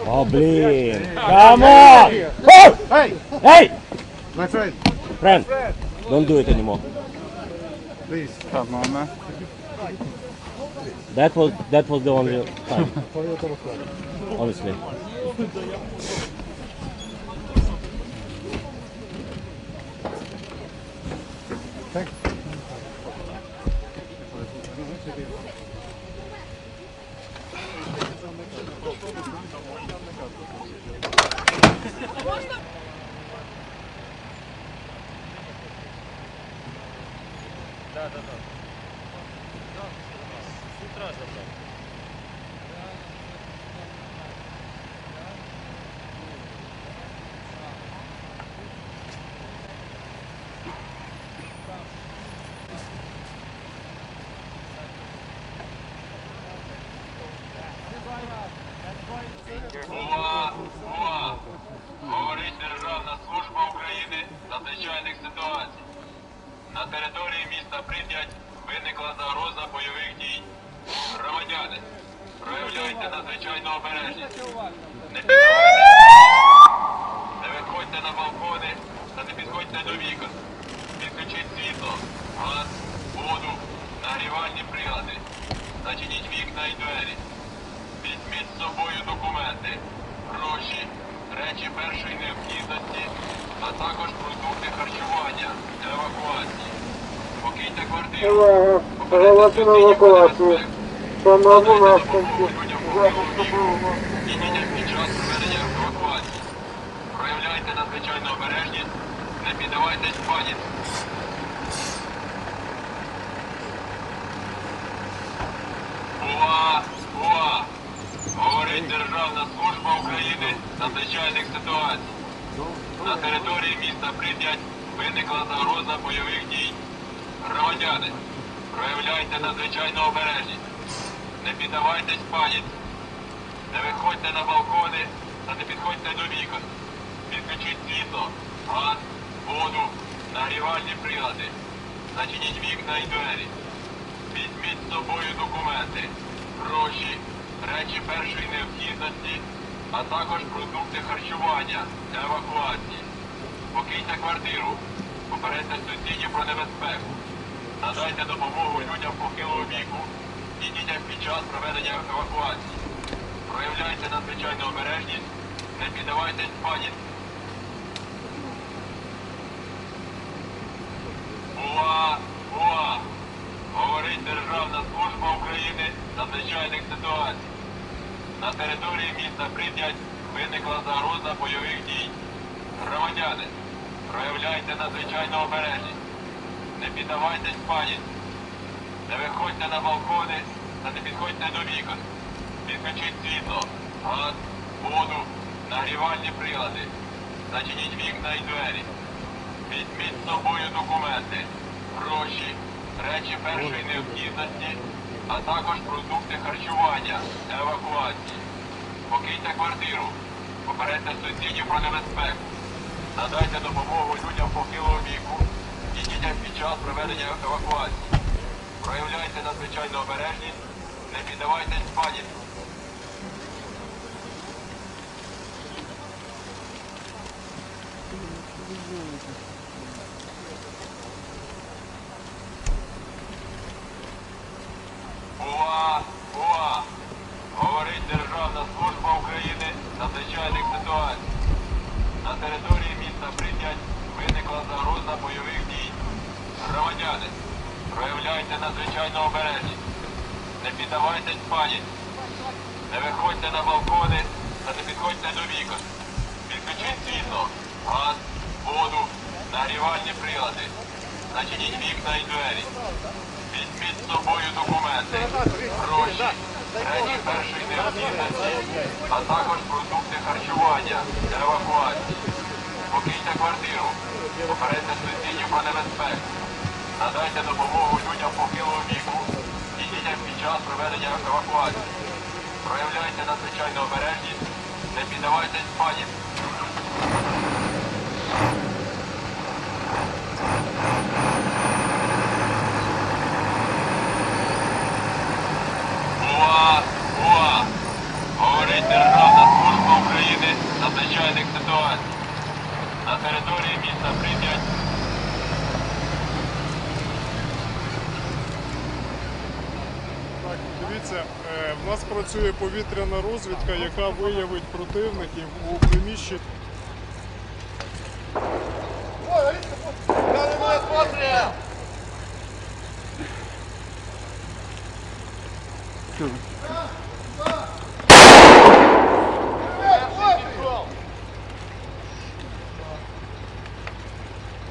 Oh, блин! Come on! Hey! Hey! My friend! Friend, don't do it anymore. Please. Come on, man. That was the only time. Honestly. Thanks. Да. С утра забрал. Увага! Говорить Державна служба України з надзвичайних ситуацій. На території міста Прип'ять виникла загроза бойових дій. Громадяни, проявляйте надзвичайну обережність. Не піддавайте, не виходьте на балкони та не підходьте до вікон. Підключіть світло, газ, воду, нагрівальні прилади. Зачиніть вікна і двері. Візьміть з собою документи, гроші, речі першої необхідності, а також продукти харчування для евакуації. Покиньте квартиру. Оголосимо евакуацію. Шановні мешканці, І дітям під час проведення евакуації. Проявляйте надзвичайну обережність, не піддавайтесь паніці. Увага! Говорить Державна служба України з надзвичайних ситуацій. На території міста Прип'ять виникла загроза бойових дій. Громадяни, проявляйте надзвичайну обережність. Не піддавайтесь паніці. Не виходьте на балкони та не підходьте до вікон. Підключіть світло, газ, воду, нагрівальні прилади. Зачиніть вікна і двері. Візьміть з собою документи, гроші, речі першої необхідності, а також продукти харчування для евакуації. Покиньте квартиру, попередьте сусідів про небезпеку. Надайте допомогу людям похилого віку і дітям під час проведення евакуації. Проявляйте надзвичайну обережність, не піддавайтесь паніці. Увага! Говорить Державна служба України з надзвичайних ситуацій. На території міста Прип'ять виникла загроза бойових дій. Громадяни, проявляйте надзвичайну обережність. Не піддавайтесь паніці. Не виходьте на балкони та не підходьте до вікон. Підключіть світло, газ, воду, нагрівальні прилади. Зачиніть вікна і двері. Візьміть з собою документи, гроші, речі першої необхідності, а також продукти харчування для евакуації. Покиньте квартиру, попередьте сусідів про небезпеку. Надайте допомогу людям похилого віку і дітям під час проведення евакуації. Проявляйте надзвичайну обережність, не піддавайтесь паніці. Увага! Говорить Державна служба України з надзвичайних ситуацій. На території міста Прип'ять виникла загроза бойових дій. Громадяни, проявляйте надзвичайну обережність. Не піддавайтесь паніці. Не виходьте на балкони та не підходьте до вікон. Підключіть світло, газ, воду, нагрівальні прилади. Зачиніть вікна і двері. Візьміть з собою документи, гроші, речі першої необхідності, а також продукти харчування для евакуації. Покиньте квартиру, попередьте сусідів про небезпеку. Надайте допомогу людям похилого віку і дітям під час проведення евакуації. Проявляйте надзвичайну обережність, не піддавайтесь паніці. Увага! Говорить Державна служба України з надзвичайних ситуацій. На території міста Прип'ять Так, дивіться, в нас працює повітряна розвідка, яка виявить противників у приміщенні.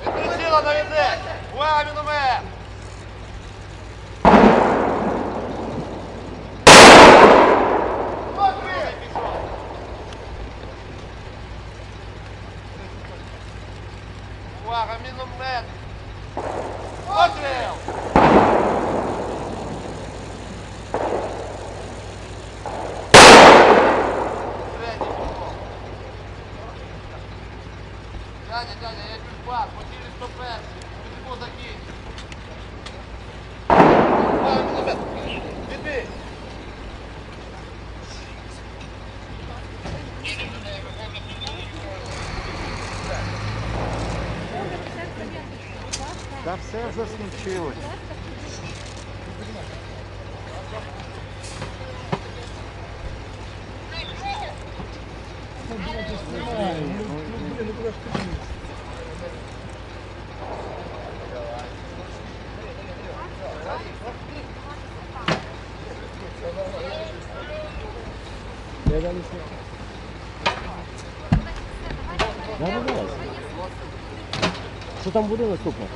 Прицела наведе! Увага, міномет! Увага, міномет! Постріл! Дядя, я чуть пас, хотіли 101, будемо закінчити. Увага, міномет! Відбій! Та все вже скінчилось. Що там буде наступне?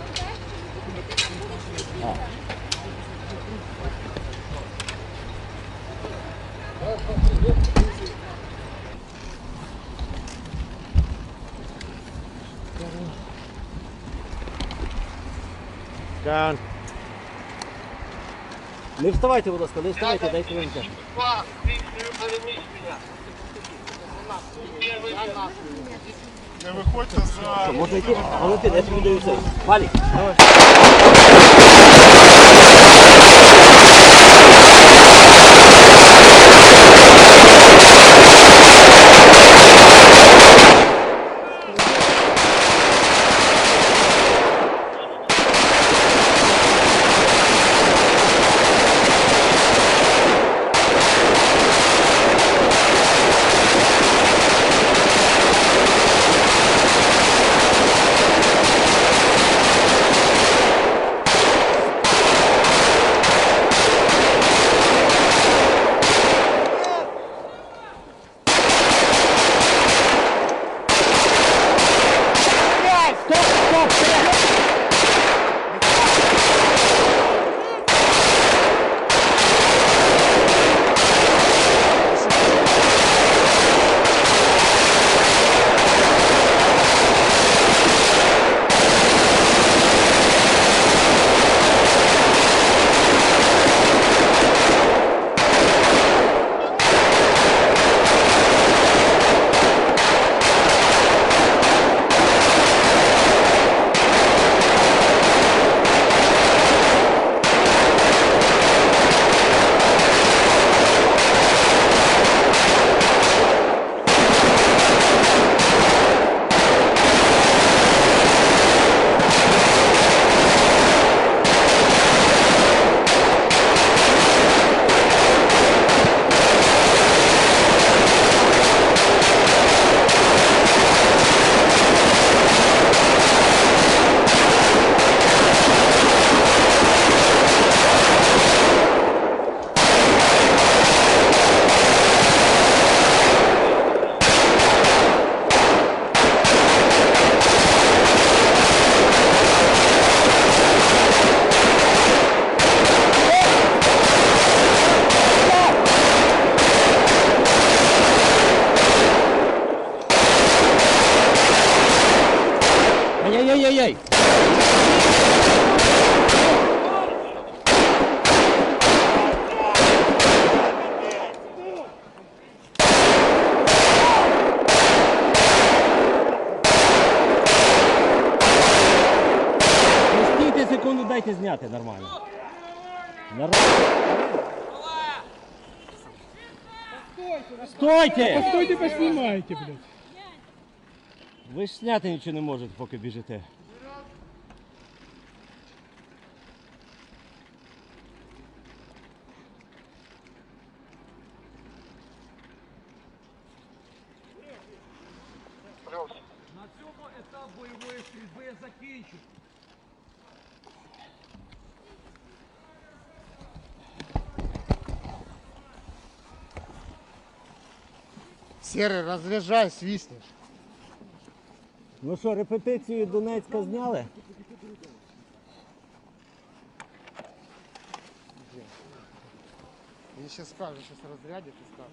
Down. Не вставайте, будь ласка, не вставайте, дайте вийти. Не виходьте за... Можна йти? Валентин, я тобі даю це. Валік. Ай-яй-яй! Ну, стійте секунду, дайте зняти нормально. Нормально. Стойте! Стойте, поснімайте, блядь. Ви ж зняти нічого не можете, поки біжите. На цьому етап бойової стрільби закінчено. Серый, разряжай, свистнешь. Ну що, репетицію Донецька зняли? Мне сейчас скажут, сейчас разрядят и скажут.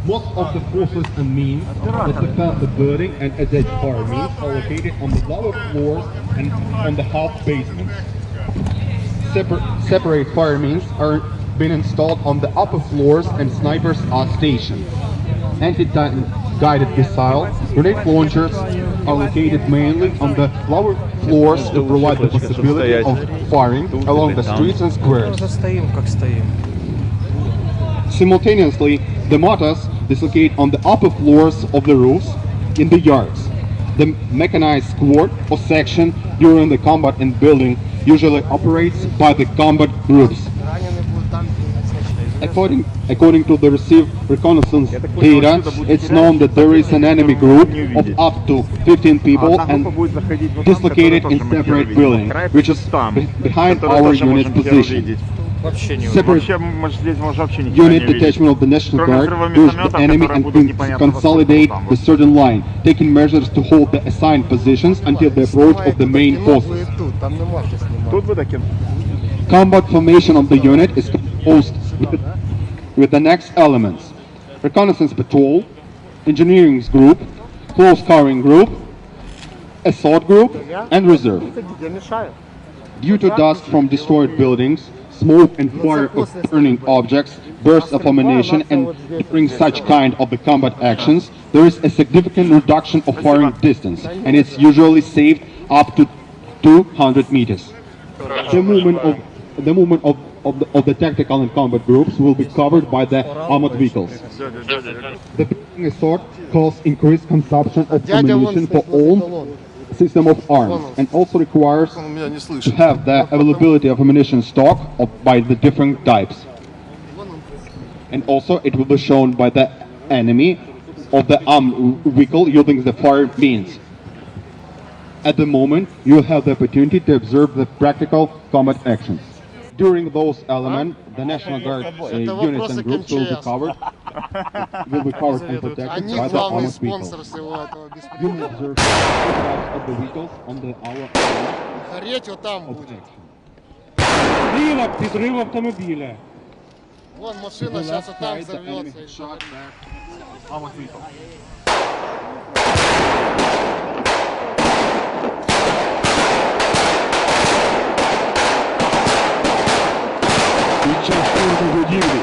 Most of the forces and means that defend the building and attach fire means are located on the lower floors and on the half basements. Separate fire means are been installed on the upper floors and snipers are stationed. Anti-tank guided missile grenade launchers are located mainly on the lower floors to provide the possibility of firing along the streets and squares. Simultaneously, the mortars dislocate on the upper floors of the roofs in the yards. The mechanized squad or section during the combat in building usually operates by the combat groups. According to the received reconnaissance data, it's known that there is an enemy group of up to 15 people and dislocated in separate building, which is behind our unit's position. Separate unit detachment of the National Guard goes to the enemy and consolidate the certain line, taking measures to hold the assigned positions until the approach of the main forces. Combat formation of the unit is composed with the next elements: reconnaissance patrol, engineering group, close covering group, assault group, and reserve. Due to dust from destroyed buildings, smoke and fire of burning objects, bursts of ammunition, and during such kind of the combat actions, there is a significant reduction of firing distance, and it's usually saved up to 200 meters. The movement of the tactical and combat groups will be covered by the armored vehicles. The building assault causes increased consumption of ammunition for all system of arms and also requires to have the availability of ammunition stock by the different types. And also it will be shown by the enemy of the armed vehicle using the fire means. At the moment, you have the opportunity to observe the practical combat actions. During those elements, the National Guard units and groups will be covered and protected Они by the главный armored спонсор vehicles. всего этого You беспредела. will observe the types of the vehicles on the hour Гореть вот там of будет. action. Зліва підрив автомобіля. Вон машина сейчас вот там взорвется. Під час штурму будівлі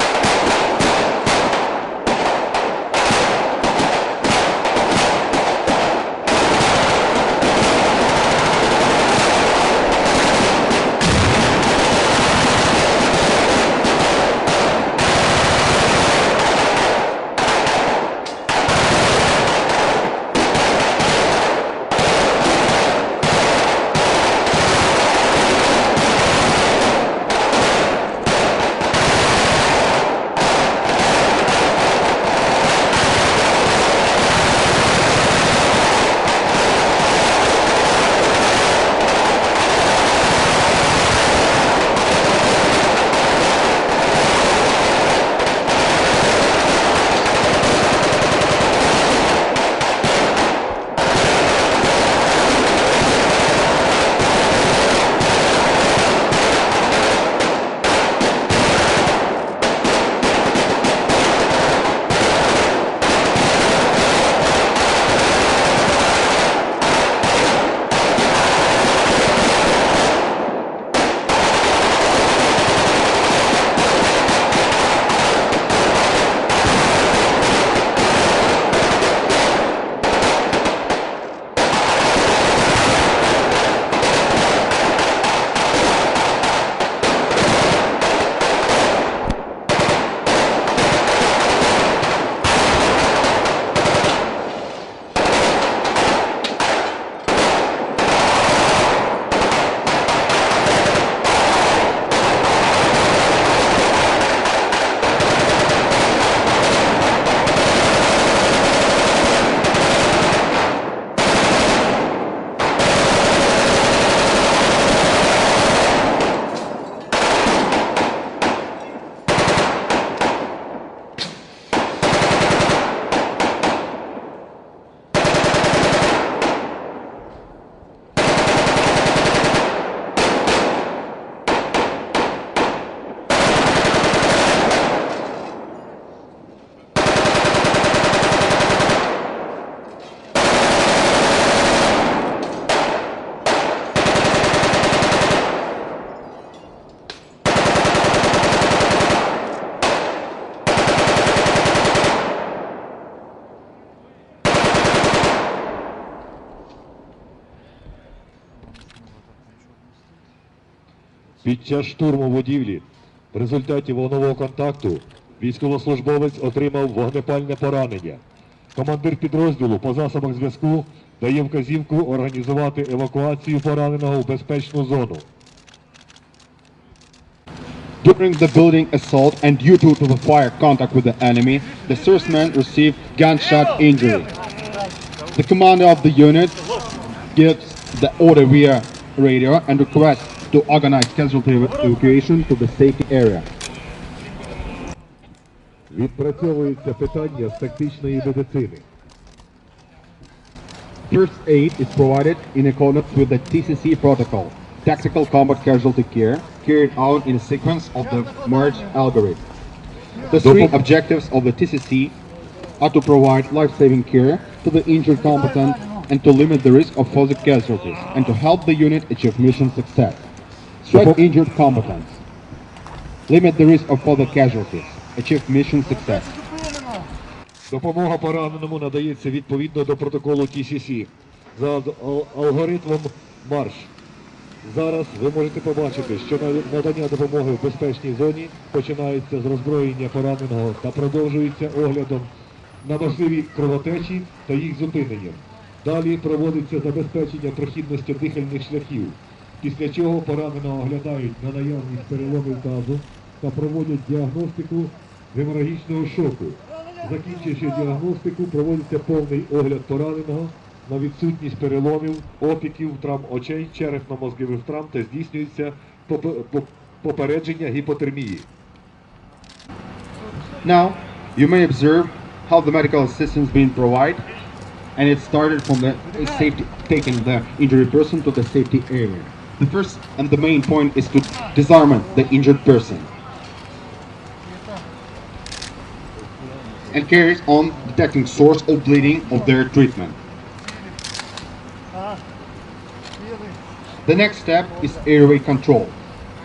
Під час штурму будівлі в результаті вогнового контакту військовослужбовець отримав вогнепальне поранення. Командир підрозділу по засобах зв'язку дає вказівку організувати евакуацію пораненого в безпечну зону. During the building assault and due to the fire contact with the enemy, the serviceman received gunshot injury. The commander of the unit gives the order via radio and requests to organize casualty evacuation to the safety area. Відпрацьовується питання з тактичної медицини. First aid is provided in accordance with the TCC protocol, Tactical Combat Casualty Care, carried out in a sequence of the merge algorithm. The three objectives of the TCC are to provide life-saving care to the injured combatant and to limit the risk of further casualties and to help the unit achieve mission success. Strike injured combatants. Limit the risk of further casualties. Achieve mission success. Допомога пораненому надається відповідно до протоколу TCC за алгоритмом марш. Зараз ви можете побачити, що надання допомоги в безпечній зоні починається з роззброєння пораненого та продовжується оглядом на можливі кровотечі та їх зупиненням. Далі проводиться забезпечення прохідності дихальних шляхів, після чого пораненого оглядають на наявність переломів тазу та проводять діагностику геморагічного шоку. Закінчивши діагностику, проводиться повний огляд пораненого на відсутність переломів, опіків, травм очей, черепно-мозгових травм та здійснюється попередження гіпотермії. Now, you may observe how the medical assistance being provided, and it started from the safety, taking the injured person to the safety area. The first and the main point is to disarm the injured person, and carries on detecting source of bleeding of their treatment. The next step is airway control.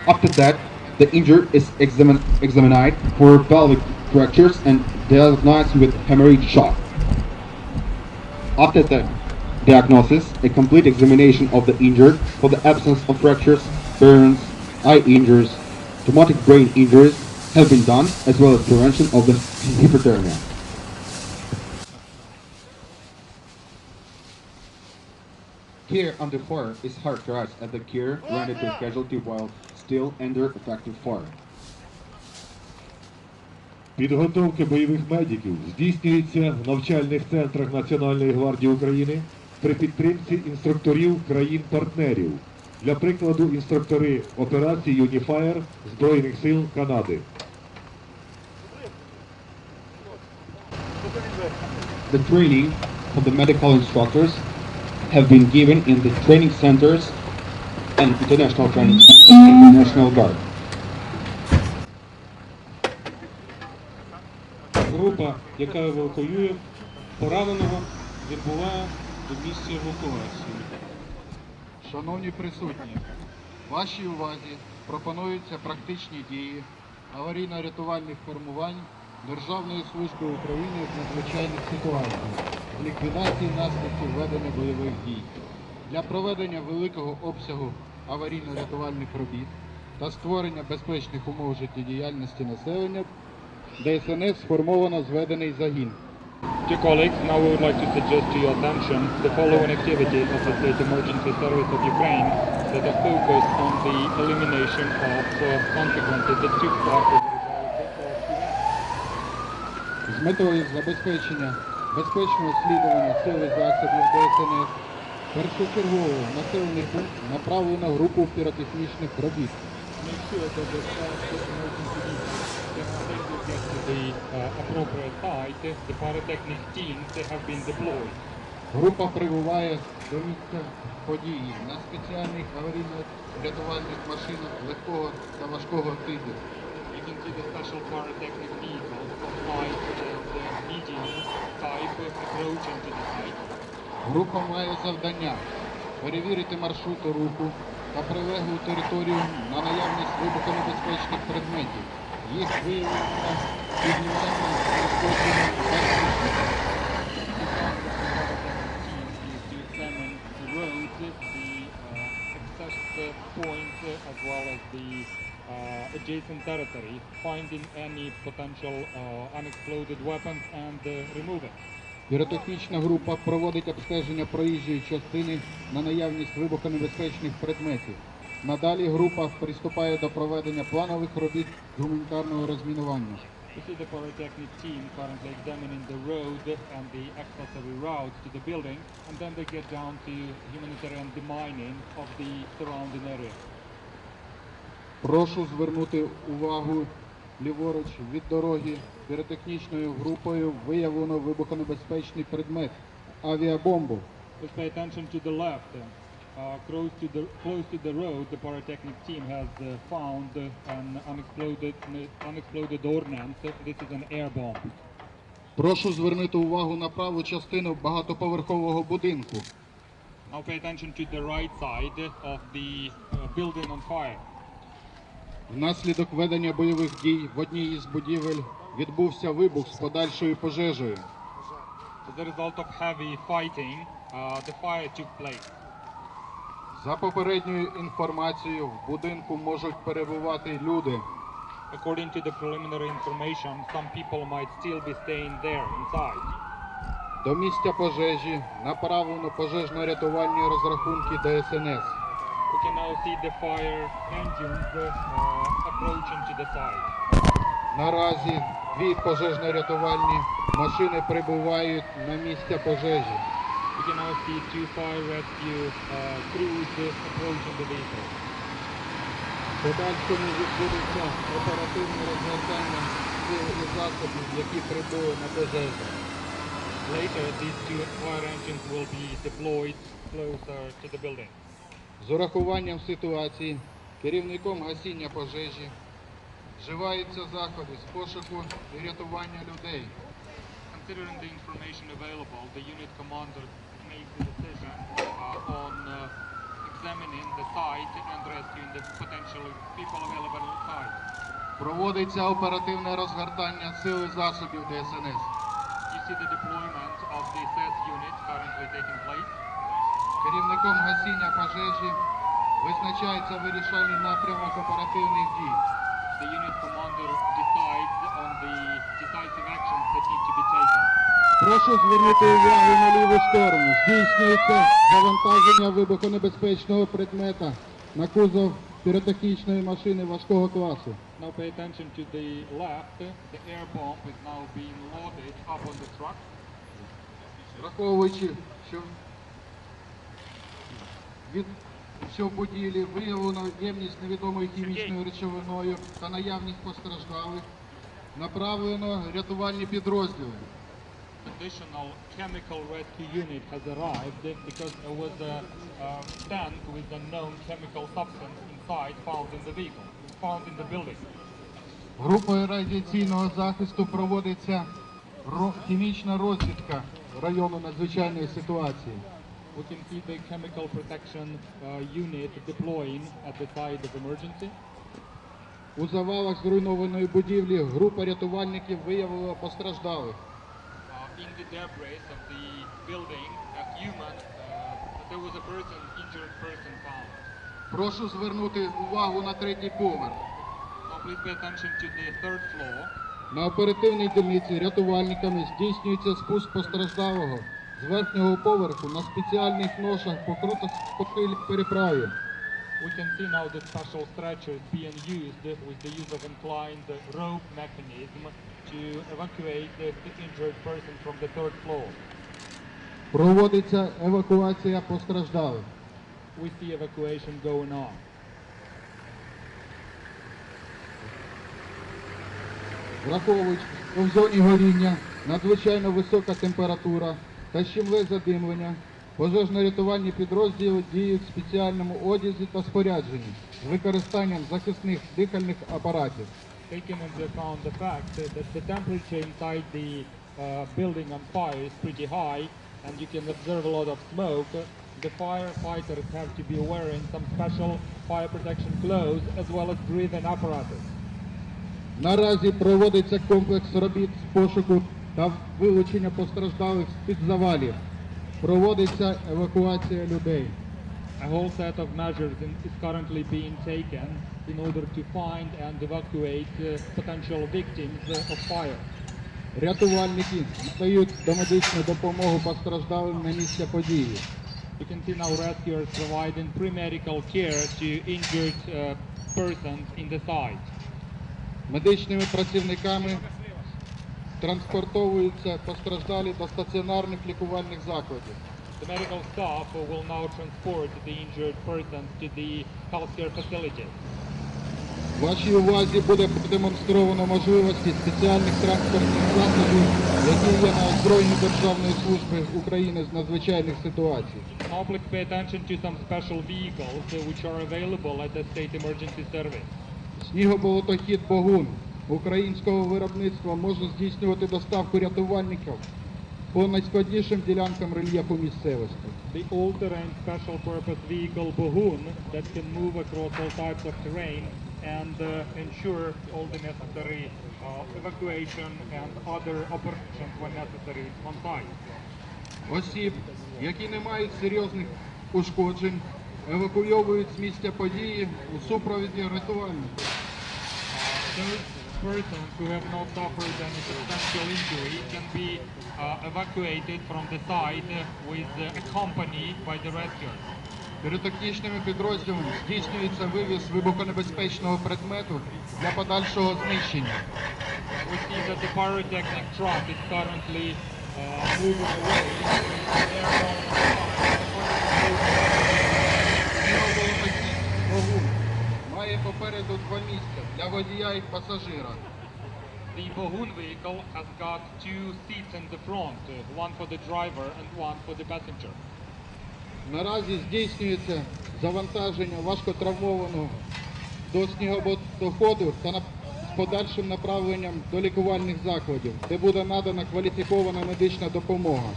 After that, the injured is examined for pelvic fractures and diagnosed with hemorrhage shock. After the diagnosis, a complete examination of the injured for the absence of fractures, burns, eye injuries, traumatic brain injuries have been done, as well as prevention of the hypothermia. Care under fire is characterized as the care rendered to a casualty while still under effective fire. Підготовка бойових медиків здійснюється в навчальних центрах Національної гвардії України при підтримці інструкторів країн-партнерів. Для прикладу, інструктори операції Unifier Збройних сил Канади. The training for the medical instructors have been given in the training centers and international training centers in the National Guard. Група, яка евакуює пораненого, відбуває до місця евакуації. Шановні присутні, вашій увазі пропонуються практичні дії аварійно-рятувальних формувань Державної служби України з надзвичайних ситуацій з ліквідації наслідків ведення бойових дій для проведення великого обсягу аварійно-рятувальних робіт та створення безпечних умов життєдіяльності населення. ДСНС сформовано зведений загін. Dear colleagues, now we would like to suggest to your attention the following activities of the State Emergency Service of Ukraine that are focused on the elimination of consequences that took place as a result of events. З метою забезпечення безпечного слідування сил і засобів ДСНС першочергово в населений пункт направлено групу піротехнічних робіт. Make sure that the emergency get to the appropriate site, the pyrotechnic teams they have been deployed. Група прибуває до місця події на спеціальних аварійно-рятувальних машинах легкого та важкого типу. You can see the special pyrotechnic vehicles of light and medium type approaching to the site. Група має завдання перевірити маршрути руху та прилеглу територію на наявність вибухонебезпечних предметів. Їх виявлення, піднімання, розпочення та знищення. To examine the roads, the access points, as well as the adjacent territory, finding any potential unexploded weapons and remove it. Піротехнічна група проводить обстеження проїжджої частини на наявність вибухонебезпечних предметів. Надалі група приступає до проведення планових робіт з гуманітарного розмінування. You see the pyrotechnic team currently examining the road and the accessory routes to the building, and then they get down to humanitarian demining of the surrounding area. Прошу звернути увагу ліворуч від дороги. Піротехнічною групою виявлено вибухонебезпечний предмет – авіабомбу. Please pay attention to the left. Close to the road, the pyrotechnic team has found an unexploded ordnance. This is an air bomb. Прошу звернути увагу на праву частину багатоповерхового будинку. Now pay attention to the right side of the building on fire. Внаслідок ведення бойових дій в одній із будівель відбувся вибух з подальшою пожежею. As a result of heavy fighting, the fire took place. За попередньою інформацією, в будинку можуть перебувати люди. According to the preliminary information, some people might still be staying there inside. До місця пожежі направлено пожежно-рятувальні розрахунки ДСНС. We can now see the fire engines approaching to the site. Наразі дві пожежно-рятувальні машини прибувають на місце пожежі. We can now see two fire rescue crews approaching the vehicle. В подальшому відбудеться оперативне розгортання сил і засобів, які прибули на пожежу. Later, these two fire engines will be deployed closer to the building. З урахуванням ситуації керівником гасіння пожежі вживаються заходи з пошуку і рятування людей. Considering the information available, the unit commander made the decision on examining the site and rescuing the potential people available on site. Проводиться оперативне розгортання сил і засобів ДСНС. You see the deployment of the SAS unit currently taking place. Керівником гасіння пожежі визначається вирішальний напрямок оперативних дій. The unit commander decides on the decisive actions that need to be taken. Прошу звернути увагу на ліву сторону. Здійснюється завантаження вибухонебезпечного предмета на кузов піротехнічної машини важкого класу. Now pay attention to the left. The air bomb is now being loaded up on the truck. Враховуючи, що в будівлі виявлено ємність невідомою хімічною речовиною та наявність постраждалих, направлено рятувальні підрозділи. Additional chemical rescue unit has arrived because there was a tank with a known chemical substance inside found in the vehicle, found in the building. Групою радіаційного захисту проводиться хімічна розвідка району надзвичайної ситуації. We can see the chemical protection unit deploying at the site of emergency. У завалах зруйнованої будівлі група рятувальників виявила постраждалих. In the debris of the building, there was a injured person found. Прошу звернути увагу на третій поверх. Now please pay attention to the third floor. На оперативній дільниці рятувальниками здійснюється спуск постраждалого з верхнього поверху на спеціальних ношах по переправі. We can see now the special stretchers being used with the use of inclined rope mechanism to evacuate the injured person from the third floor. Проводиться евакуація постраждалих. We see evacuation going on. Враховуючи, що в зоні горіння надзвичайно висока температура та щемле задимлення, пожежно-рятувальні підрозділи діють в спеціальному одязі та спорядженні з використанням захисних дихальних апаратів. Taking into account the fact that the temperature inside the building on fire is pretty high and you can observe a lot of smoke, the firefighters have to be wearing some special fire protection clothes as well as breathing apparatus. Наразі проводиться комплекс робіт з пошуку та вилучення постраждалих з-під завалів. Проводиться евакуація людей. A whole set of measures is currently being taken in order to find and evacuate potential victims of fire. Рятувальники надають домедичну допомогу постраждалим на місці події. You can see now rescuers providing pre-medical care to injured persons in the site. Медичними працівниками транспортовуються постраждалі до стаціонарних лікувальних закладів. The medical staff will now transport the injured persons to the healthcare facilities. Вашій увазі буде продемонстровано можливості спеціальних транспортних засобів, які є на озброєнні Державної служби України з надзвичайних ситуацій. Now please pay attention to some special vehicles which are available at the State Emergency Service. Снігоболотохід «Богун» українського виробництва може здійснювати доставку рятувальників по найскладнішим ділянкам рельєфу місцевості. The all-terrain special purpose vehicle Bohun that can move across all types of terrain and ensure all the necessary evacuation and other operations when necessary on site. Осіб, які не мають серйозних ушкоджень, евакуйовують з місця події у супроводі рятувальників. Those persons who have not suffered any substantial injury can be evacuated from the site with accompanied by the rescuers. Піротехнічними підрозділами здійснюється вивіз вибухонебезпечного предмету для подальшого знищення. We see that the pyrotechnic truck is currently moving away. «Богун» має попереду два місця для водія і пасажира. The Bohun vehicle has got two seats in the front, one for the driver and one for the passenger. Наразі здійснюється завантаження важкотравмованого до снігоботоходу та з подальшим направленням до лікувальних закладів, де буде надана кваліфікована медична допомога.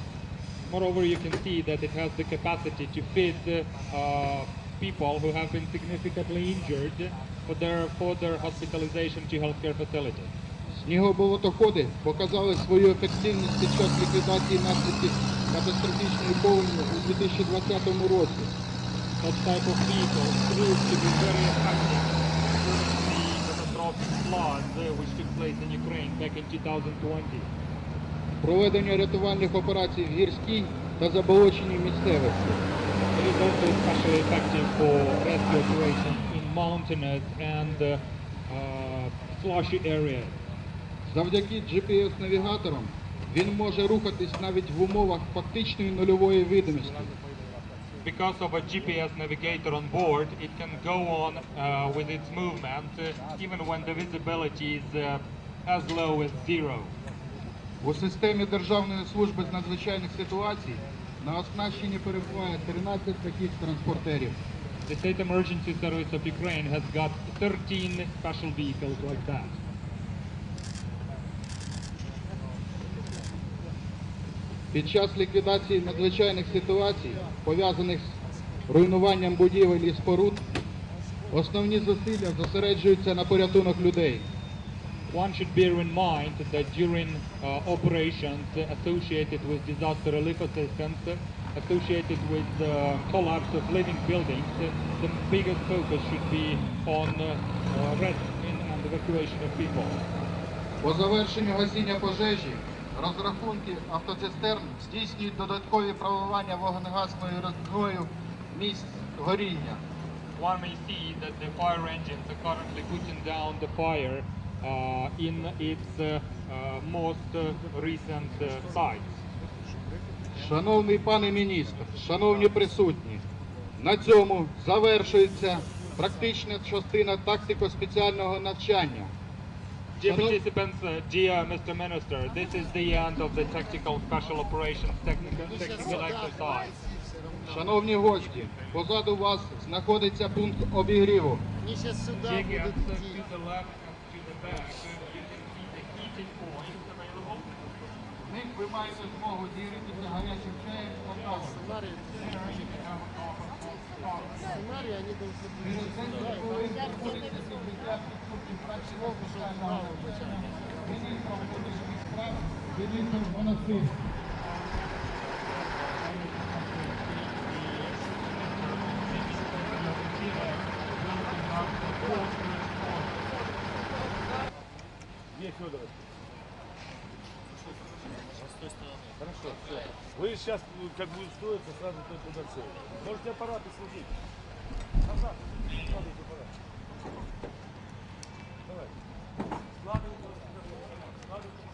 Moreover, you can see that it has the capacity to fit people who have been significantly injured for their further hospitalization to healthcare facilities. Снігоболотоходи показали свою ефективність під час ліквідації наслідків катастрофічної повені у 2020 році. That type of vehicles proved to be very effective during the catastrophic floods which took place in Ukraine back in 2020. Проведення рятувальних операцій в гірській та заболоченій місцевості. It is also especially effective for rescue operations in mountainous and slushy areas. Завдяки GPS-навігаторам він може рухатись навіть в умовах фактичної нульової видимості. Because of a GPS navigator on board, it can go on with its movement even when the visibility is as low as zero. У системі Державної служби з надзвичайних ситуацій на оснащенні перебуває 13 таких транспортерів. The State Emergency Service of Ukraine has got 13 special vehicles like that. Під час ліквідації надзвичайних ситуацій, пов'язаних з руйнуванням будівель і споруд, основні зусилля зосереджуються на порятунок людей. One should bear in mind that during operations associated with disaster relief assistance, associated with the collapse of living buildings, the biggest focus should be on rescue and evacuation of people. По завершенню гасіння пожежі, розрахунки автоцистерн здійснюють додаткові проливання вогнегасною рідиною місць горіння. One may see that the fire engines are currently putting down the fire in its most recent sites. Шановний пане міністр, шановні присутні, на цьому завершується практична частина тактико-спеціального навчання. Dear participants, dear Mr. Minister, this is the end of the tactical special operations technical exercise. Шановні гості, позаду вас знаходиться пункт обігріву. Они сейчас сюда Dear будут guests, идти. to the left and to the back, you can see the heating points available. В них ви маєте змогу зігрітися гарячим чаєм та кавою. Сценарий, There you can have a cup of coffee. сценарий они должны быть. Через 10 хвилин відбудеться підбиття підсумків практичного спеціального навчання. Міністр внутрішніх справ, міністр Монастир. Thank you. Федорович. Хорошо, все. Вы сейчас, как будет строиться, сразу туда все. Можете аппараты служить. Назад. Складывайте аппарат. Давай. Складывайте. Складывайте.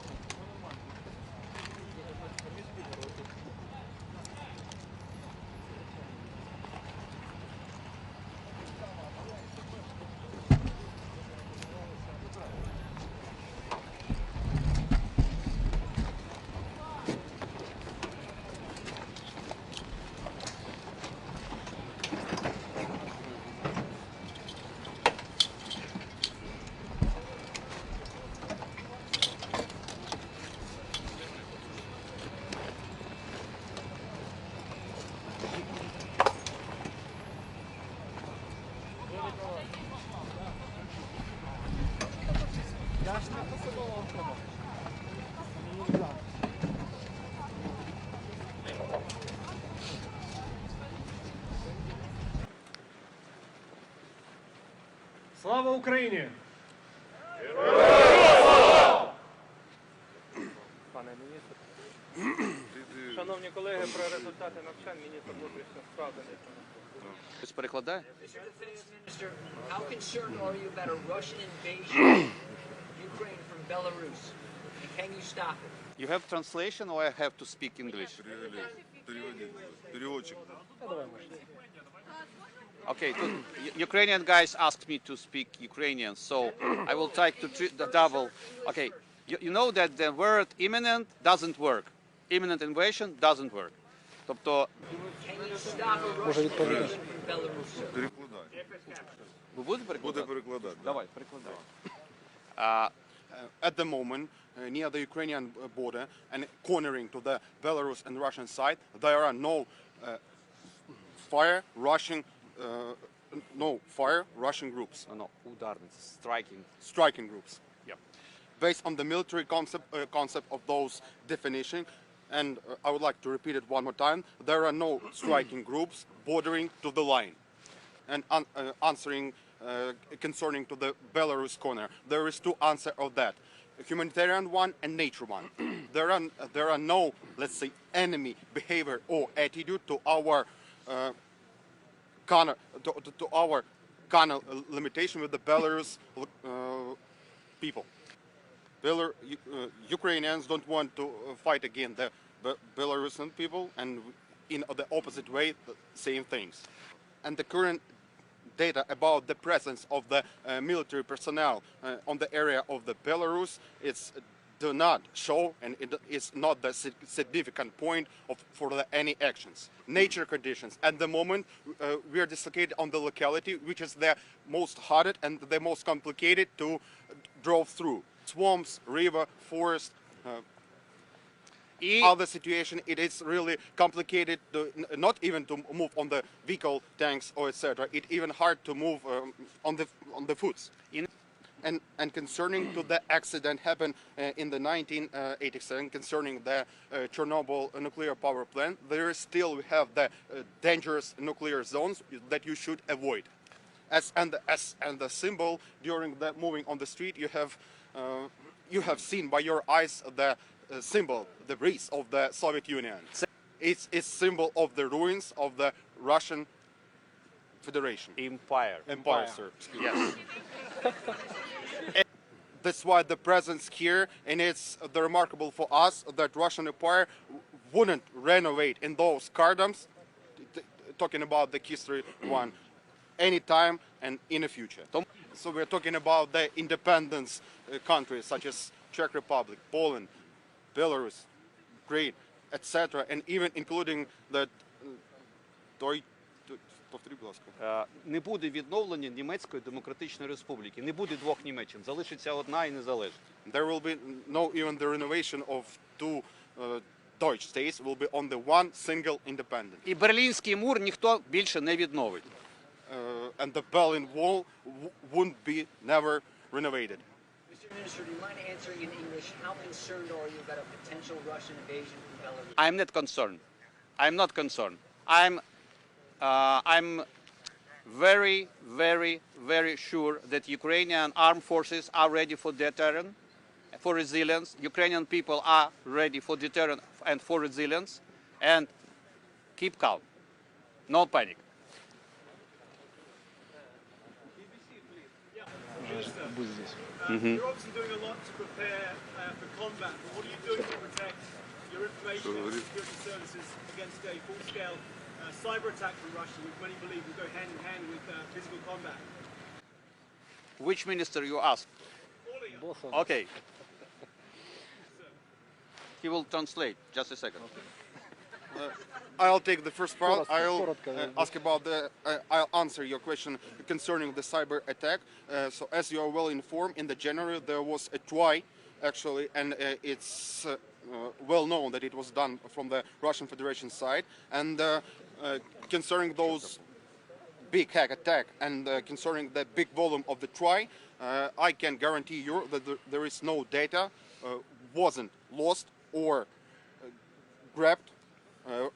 Слава Україні! Пане міністр. Шановні колеги, про результати навчань міністр внутрішніх справ Хтось перекладає? Minister, how concerned are you about a Russian invasion of Ukraine from Belarus? And can you stop it? You have translation or I have to speak English? Переводчик. Okay, Ukrainian guys asked me to speak Ukrainian, so I will try to the double. Okay, you know that the word imminent doesn't work. Imminent invasion doesn't work. Тобто, Can you stop a Russian invasion from Belarus? Перекладай. ви будете перекладати? Буде перекладати. Давай, перекладай. At the moment, near the Ukrainian border and cornering to the Belarus and Russian side, there are no fire Russian groups, No, ударниці, striking. striking groups. Yeah, based on the military concept of those definition, and I would like to repeat it one more time. There are no striking groups bordering to the line, and answering concerning to the Belarus corner, there is two answers of that. A humanitarian one and nature one. there are no, let's say, enemy behavior or attitude to our our limitation with the Belarus people. Ukrainians don't want to fight against the Belarusian people, and in the opposite way, the same things. And the current data about the presence of the military personnel on the area of the Belarus, do not show, and it is not the significant point for any actions. Nature conditions. At the moment, we are dislocated on the locality, which is the most hardest and the most complicated to drive through. Swamps, river, forest. Other situation, it is really complicated to not even to move on the vehicle, tanks, or etc. It even hard to move on the foots. And concerning to the accident happened in the 1987, concerning the Chernobyl nuclear power plant, there is still we have the dangerous nuclear zones that you should avoid. And the symbol during the moving on the street, you have seen by your eyes the symbol, the wreath of the Soviet Union. It's a symbol of the ruins of the Russian Federation. Empire. Empire, sir. Yes. That's why the presence here, and it's remarkable for us that Russian Empire wouldn't renovate in those gardens, talking about the history one, anytime and in the future. So we're talking about the independence countries such as Czech Republic, Poland, Belarus, Ukraine, etc., and even including the повторіть, будь ласка. Не буде відновлення Німецької Демократичної Республіки. Не буде двох Німеччин. Залишиться одна і незалежна. There will be no even the renovation of two Deutsch states, will be on the one single independent. І Берлінський мур ніхто більше не відновить. And the Berlin Wall won't be never renovated. Mr. Minister, do you mind answering in English? How concerned are you about a potential Russian invasion from Belarus? I'm not concerned. I'm not concerned. I'm very, very, very sure that Ukrainian armed forces are ready for for resilience. Ukrainian people are ready for deterrence and for resilience. And keep calm. No panic. You're obviously doing a lot to prepare for combat, but what are you doing to protect your information and security services against a full-scale cyber attack from Russia, which many believe will go hand in hand with physical combat? Which minister you ask? Okay. He will translate. Just a second. I'll take the first part. I'll ask about the. I'll answer your question concerning the cyber attack. So, as you are well informed, in the January there was a try, actually, and it's well known that it was done from the Russian Federation side. And concerning those big hack attack and concerning the big volume of the try, I can guarantee you that there is no data wasn't lost or grabbed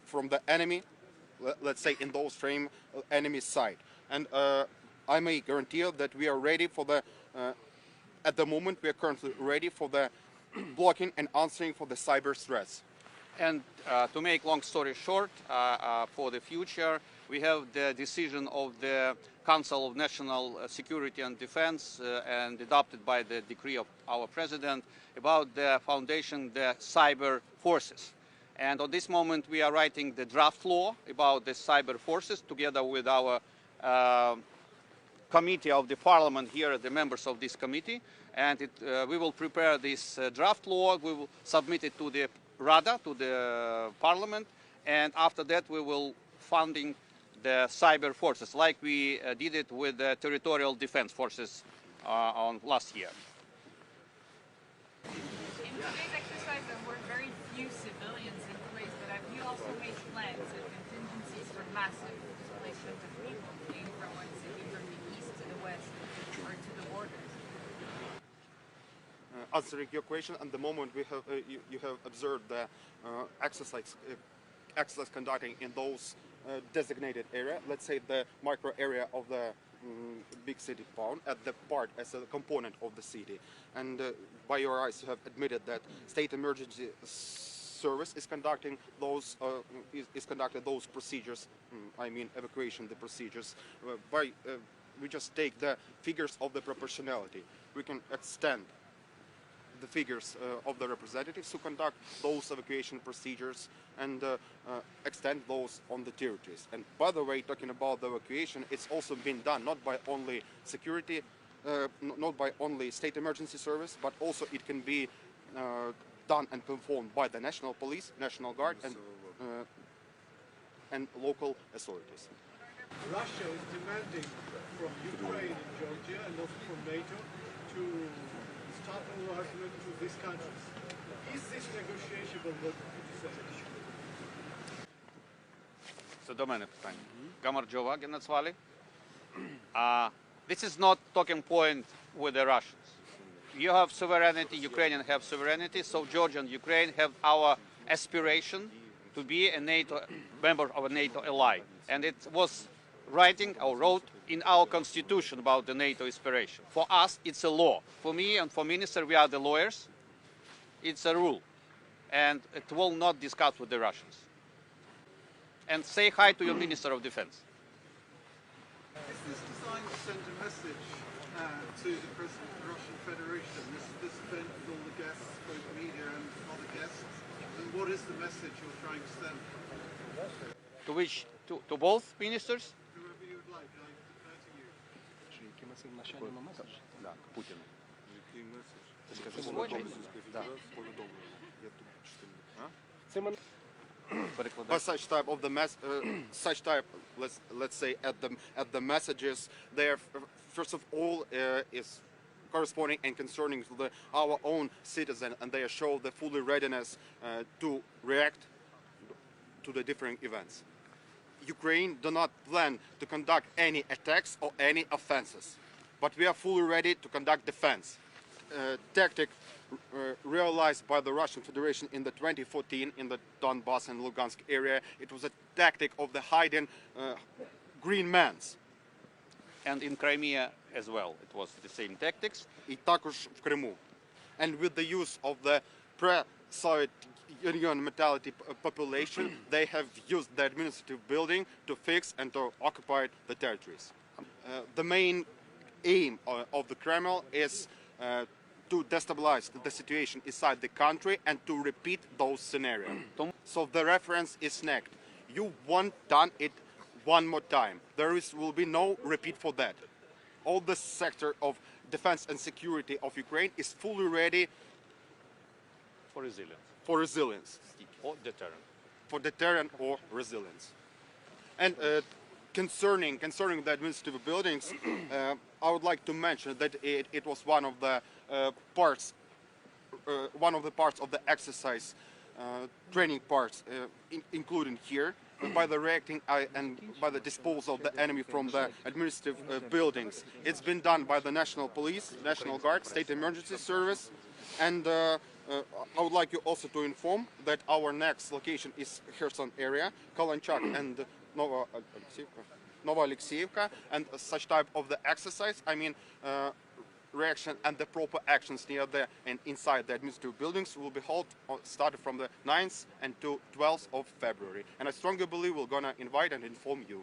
from the enemy, let's say in those frame enemy side. And I may guarantee you that we are ready for the, at the moment we are currently ready for the blocking and answering for the cyber threats. And to make long story short, for the future, we have the decision of the Council of National Security and Defense and adopted by the decree of our president about the foundation, the cyber forces. And at this moment, we are writing the draft law about the cyber forces together with our committee of the parliament here, the members of this committee. And we will prepare this draft law. We will submit it to the Rada, to the parliament. And after that, we will funding the cyber forces like we did it with the territorial defense forces on last year. In today's exercise, there were very few civilians in place, but have you also made plans and contingencies for massive displacement of people fleeing from one city from the east to the west or to the borders? Answering your question, at the moment we have you have observed the exercise conducting in those designated area, let's say the micro area of the big city town at the part as a component of the city. And by your eyes you have admitted that state emergency service is conducting those those procedures, I mean evacuation the procedures. We just take the figures of the proportionality. We can extend the figures of the representatives who conduct those evacuation procedures and extend those on the territories. And by the way, talking about the evacuation, it's also been done not by only security, not by only state emergency service, but also it can be done and performed by the National Police, National Guard, and local authorities. Russia is demanding from Ukraine and Georgia and also from NATO to stop enlargement to these countries. Is this negotiable? What could you say? Це до мене питання. Гамарджова назвали. This is not talking point with the Russians. You have sovereignty, Ukrainians have sovereignty, so Georgia and Ukraine have our aspiration to be a NATO member of a NATO ally. And it was writing or wrote in our constitution about the NATO aspiration. For us, it's a law. For me and for minister, we are the lawyers. It's a rule. And it will not discuss with the Russians. And say hi to your Minister of Defense. Is this designed to send a message to the President of the Russian Federation? This event with all the guests, both media and other guests, and what is the message you're trying to send? To which? To both ministers? Whoever you would like, I defer to you. Да, Путину. But such type of the such type, let's say at the messages, they are first of all is corresponding and concerning to our own citizen, and they show the fully readiness to react to the different events. Ukraine do not plan to conduct any attacks or any offenses, but we are fully ready to conduct defense. Tactic realized by the Russian Federation in the 2014 in the Donbass and Lugansk area. It was a tactic of the hiding green mans. And in Crimea as well, it was the same tactics. І також в Криму. and with the use of the pre-Soviet Union mentality population, they have used the administrative building to fix and to occupy the territories. The main aim of the Kremlin is to destabilize the situation inside the country and to repeat those scenarios. So the reference is next. You won't done it one more time. Will be no repeat for that. All the sector of defense and security of Ukraine is fully ready For resilience. for resilience. Or deterrent. For deterrent or resilience. And concerning the administrative buildings, I would like to mention that it was one of the parts of the exercise, training parts, including here, by the reacting and by the disposal of the enemy from the administrative buildings. It's been done by the National Police, National Guard, State Emergency Service, and I would like you also to inform that our next location is Kherson area, Kalanchak and Nova Alexeyevka, and such type of the exercise, I mean, reaction and the proper actions near there and inside the administrative buildings will be held started from the 9th and to 12th of February. And I strongly believe we're gonna invite and inform you.